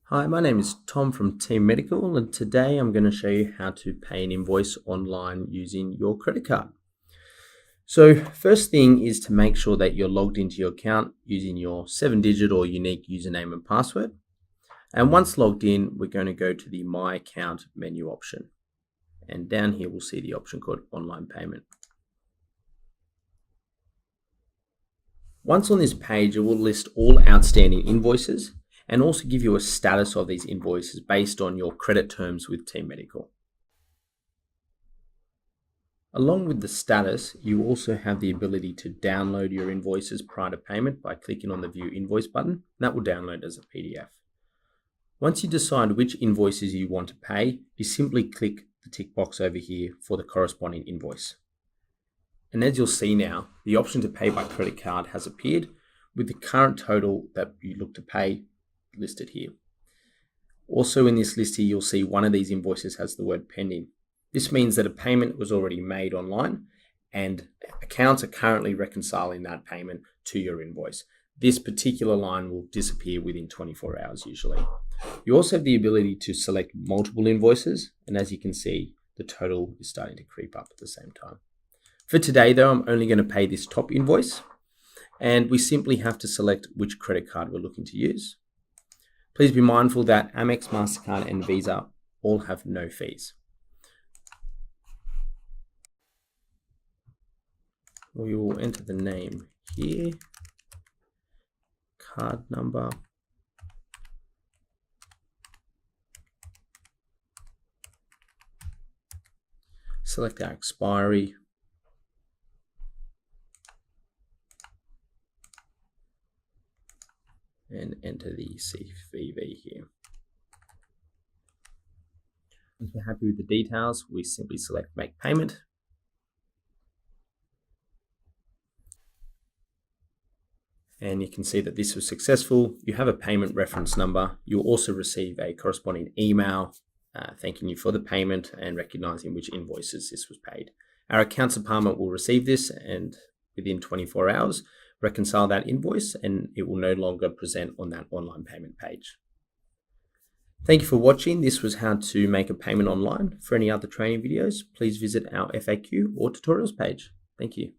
Hi, my name is Tom from Team Medical, and today I'm going to show you how to pay an invoice online using your credit card. So first thing is to make sure that you're logged into your account using your 7-digit or unique username and password. And once logged in, we're going to go to the My Account menu option. And down here, we'll see the option called Online Payment. Once on this page, it will list all outstanding invoices and also give you a status of these invoices based on your credit terms with Team Medical. Along with the status, you also have the ability to download your invoices prior to payment by clicking on the View Invoice button. That will download as a PDF. Once you decide which invoices you want to pay, you simply click the tick box over here for the corresponding invoice. And as you'll see now, the option to pay by credit card has appeared with the current total that you look to pay listed here. Also in this list here, you'll see one of these invoices has the word pending. This means that a payment was already made online and accounts are currently reconciling that payment to your invoice. This particular line will disappear within 24 hours usually. You also have the ability to select multiple invoices, and as you can see, the total is starting to creep up at the same time. For today though, I'm only going to pay this top invoice, and we simply have to select which credit card we're looking to use. Please be mindful that Amex, MasterCard and Visa all have no fees. We will enter the name here, card number, select our expiry, and enter the CVV here. Once we're happy with the details, we simply select Make Payment. And you can see that this was successful. You have a payment reference number. You'll also receive a corresponding email thanking you for the payment and recognizing which invoices this was paid. Our accounts department will receive this and within 24 hours, reconcile that invoice, and it will no longer present on that online payment page. Thank you for watching. This was how to make a payment online. For any other training videos, please visit our FAQ or tutorials page. Thank you.